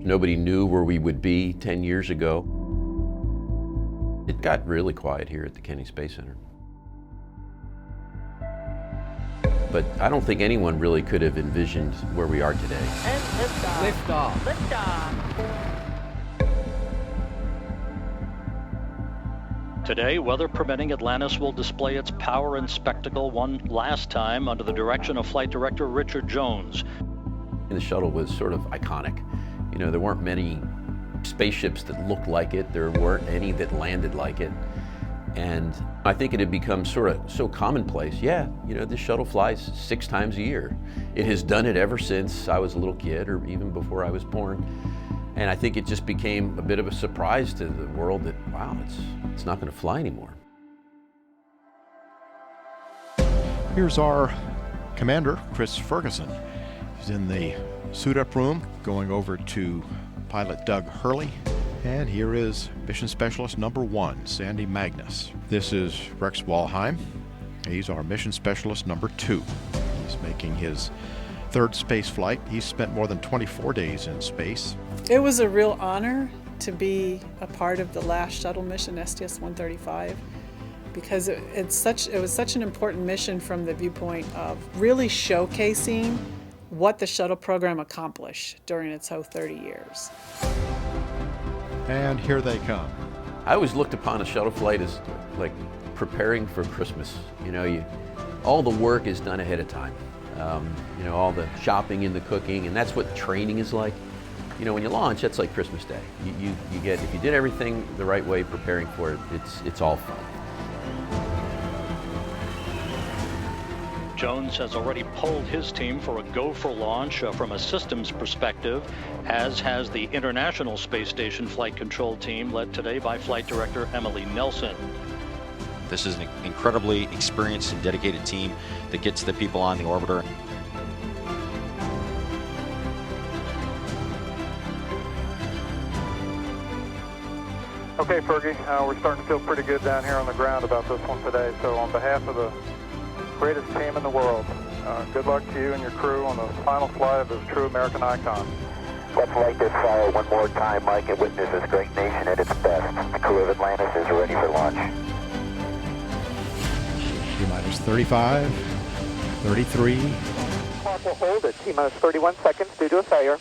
Nobody knew where we would be 10 years ago. It got really quiet here at the Kennedy Space Center. But I don't think anyone really could have envisioned where we are today. And liftoff. Liftoff. Liftoff. Today, weather permitting, Atlantis will display its power and spectacle one last time under the direction of Flight Director Richard Jones. And the shuttle was sort of iconic. You know, there weren't many spaceships that looked like it. There weren't any that landed like it. And I think it had become sort of so commonplace. Yeah, you know, this shuttle flies 6 times a year. It has done it ever since I was a little kid, or even before I was born. And I think it just became a bit of a surprise to the world that, wow, it's not going to fly anymore. Here's our commander, Chris Ferguson. He's in the suit-up room, going over to pilot Doug Hurley. And here is Mission Specialist number 1, Sandy Magnus. This is Rex Walheim. He's our Mission Specialist number 2. He's making his 3rd space flight. He's spent more than 24 days in space. It was a real honor to be a part of the last shuttle mission, STS-135, because it was such an important mission from the viewpoint of really showcasing what the shuttle program accomplished during its whole 30 years. And here they come. I always looked upon a shuttle flight as like preparing for Christmas. You know, all the work is done ahead of time. You know, all the shopping and the cooking, and that's what training is like. You know, when you launch, that's like Christmas Day. You get, if you did everything the right way, preparing for it, it's all fun. Jones has already polled his team for a go for launch from a systems perspective, as has the International Space Station Flight Control Team, led today by Flight Director Emily Nelson. This is an incredibly experienced and dedicated team that gets the people on the orbiter. Okay, Fergie, we're starting to feel pretty good down here on the ground about this one today. So on behalf of the greatest team in the world, good luck to you and your crew on the final flight of this true American icon. Let's light this fire one more time, Mike, and witness this great nation at its best. The crew of Atlantis is ready for launch. T-minus 35, 33. Clock will hold at T-minus 31 seconds due to a failure.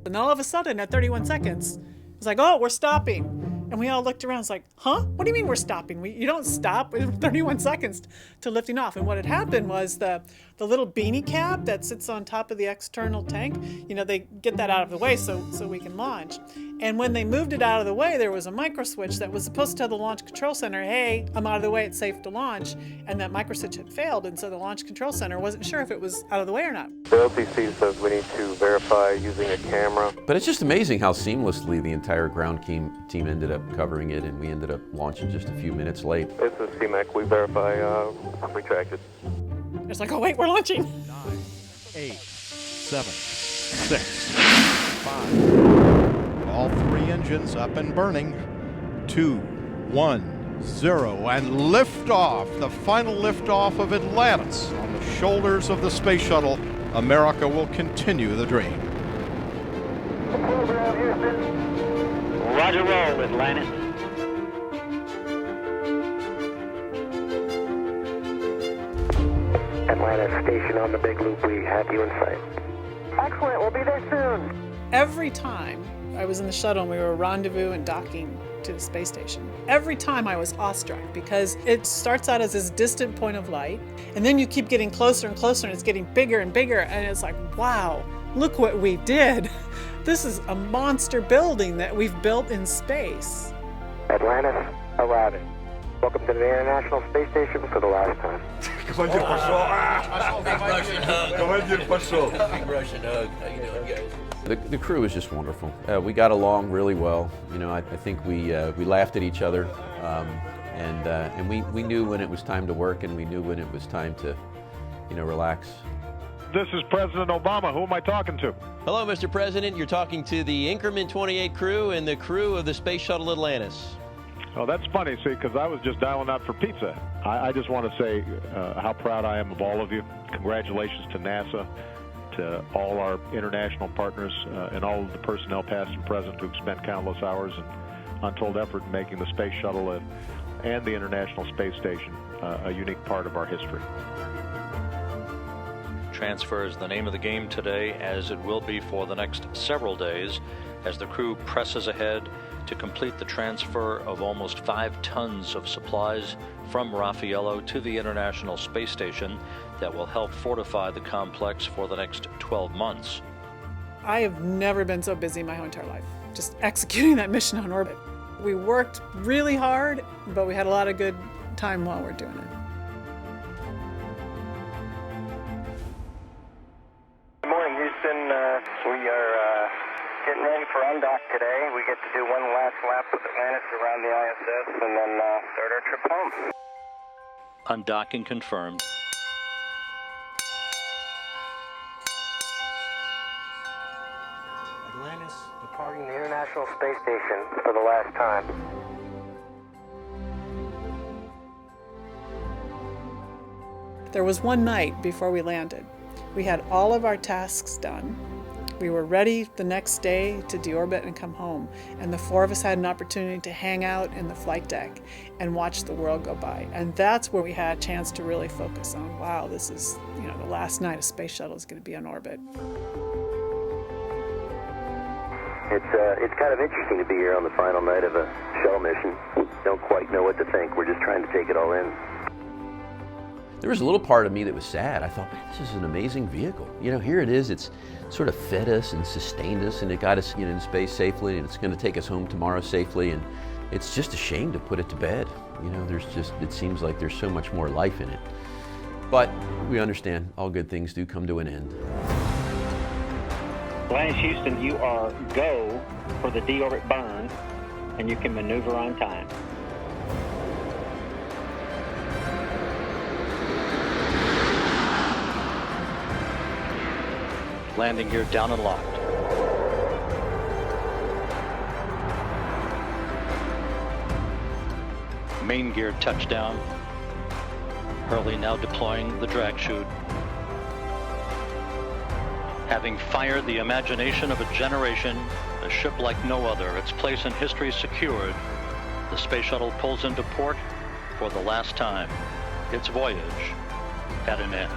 And all of a sudden, at 31 seconds, it's like, oh, we're stopping. And we all looked around, it's like, huh? What do you mean we're stopping? You don't stop with 31 seconds to lifting off. And what had happened was the little beanie cap that sits on top of the external tank, you know, they get that out of the way so we can launch. And when they moved it out of the way, there was a micro switch that was supposed to tell the Launch Control Center, hey, I'm out of the way, it's safe to launch. And that micro switch had failed, and so the Launch Control Center wasn't sure if it was out of the way or not. The LTC says we need to verify using a camera. But it's just amazing how seamlessly the entire ground team ended up covering it, and we ended up launching just a few minutes late. It's a CMAC, we verify retracted. It's like, oh wait, we're launching. 9, 8, 7, 6, 5. All 3 engines up and burning. 2, 1, 0, and liftoff. The final liftoff of Atlantis on the shoulders of the space shuttle. America will continue the dream. Roger roll, Atlantis. Atlantis station on the big loop. We have you in sight. Excellent. We'll be there soon. Every time I was in the shuttle and we were rendezvous and docking to the space station, every time I was awestruck because it starts out as this distant point of light, and then you keep getting closer and closer, and it's getting bigger and bigger, and it's like, wow, look what we did. This is a monster building that we've built in space. Atlantis arriving. Welcome to the International Space Station for the last time. Big Russian hug. How you doing, guys? The crew was just wonderful. We got along really well. You know, I think we laughed at each other, and we knew when it was time to work, and we knew when it was time to, you know, relax. This is President Obama. Who am I talking to? Hello, Mr. President. You're talking to the Increment 28 crew and the crew of the Space Shuttle Atlantis. Oh, that's funny, see, because I was just dialing out for pizza. I just want to say how proud I am of all of you. Congratulations to NASA, all our international partners and all of the personnel past and present who've spent countless hours and untold effort in making the space shuttle and the International Space Station a unique part of our history. Transfer is the name of the game today, as it will be for the next several days, as the crew presses ahead to complete the transfer of almost 5 tons of supplies from Raffaello to the International Space Station that will help fortify the complex for the next 12 months. I have never been so busy my whole entire life, just executing that mission on orbit. We worked really hard, but we had a lot of good time while we're doing it. Good morning, Houston. We are getting ready for undock today. We get to do one last lap of Atlantis around the ISS and then start our trip home. Undocking confirmed. Atlantis departing the International Space Station for the last time. There was one night before we landed. We had all of our tasks done. We were ready the next day to deorbit and come home, and the 4 of us had an opportunity to hang out in the flight deck and watch the world go by. And that's where we had a chance to really focus on, wow, this is, the last night a space shuttle is going to be on orbit. It's kind of interesting to be here on the final night of a shuttle mission. Don't quite know what to think. We're just trying to take it all in. There was a little part of me that was sad. I thought, man, this is an amazing vehicle. Here it is. It's sort of fed us and sustained us, and it got us in space safely, and it's going to take us home tomorrow safely. And it's just a shame to put it to bed. It seems like there's so much more life in it. But we understand all good things do come to an end. Atlantis Houston, you are go for the deorbit burn, and you can maneuver on time. Landing gear down and locked. Main gear touchdown. Hurley now deploying the drag chute. Having fired the imagination of a generation, a ship like no other, its place in history secured, the space shuttle pulls into port for the last time. Its voyage at an end.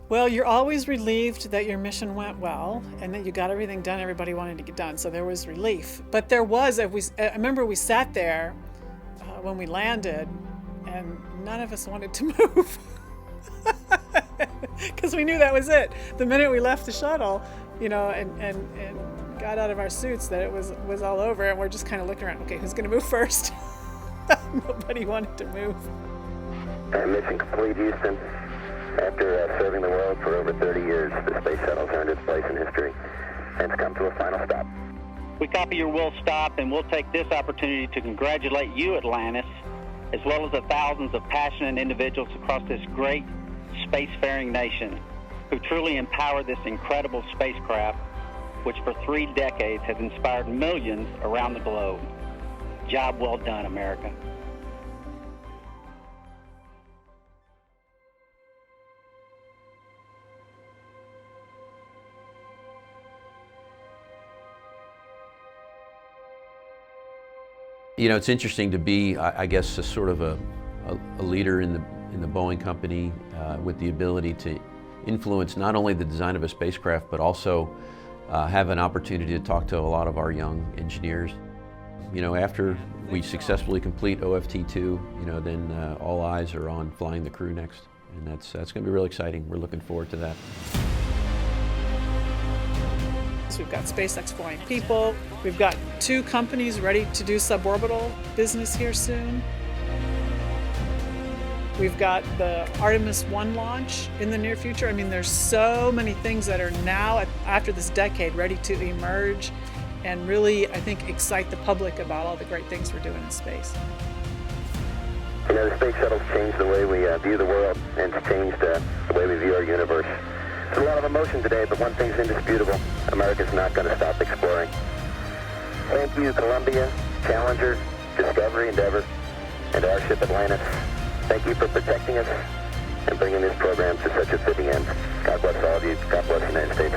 Well, you're always relieved that your mission went well and that you got everything done everybody wanted to get done, so there was relief. But there was, I remember we sat there when we landed and none of us wanted to move because we knew that was it. The minute we left the shuttle, and got out of our suits, that it was all over, and we're just kind of looking around, okay, who's going to move first? Nobody wanted to move. Mission complete, Houston. After serving the world for over 30 years, the space shuttle's earned its place in history and it's come to a final stop. We copy your will stop, and we'll take this opportunity to congratulate you, Atlantis, as well as the thousands of passionate individuals across this great spacefaring nation who truly empowered this incredible spacecraft, which for 3 decades has inspired millions around the globe. Job well done, America. It's interesting to be, I guess, a sort of a leader in the Boeing company with the ability to influence not only the design of a spacecraft, but also have an opportunity to talk to a lot of our young engineers. After we successfully complete OFT2, then all eyes are on flying the crew next, and that's going to be really exciting. We're looking forward to that. We've got SpaceX flying people. We've got 2 companies ready to do suborbital business here soon. We've got the Artemis 1 launch in the near future. I mean, there's so many things that are now, after this decade, ready to emerge and really, I think, excite the public about all the great things we're doing in space. The space shuttle's changed the way we view the world, and it's changed the way we view our universe. There's a lot of emotion today, but one thing's indisputable. America's not going to stop exploring. Thank you, Columbia, Challenger, Discovery, Endeavour, and our ship Atlantis. Thank you for protecting us and bringing this program to such a fitting end. God bless all of you. God bless the United States.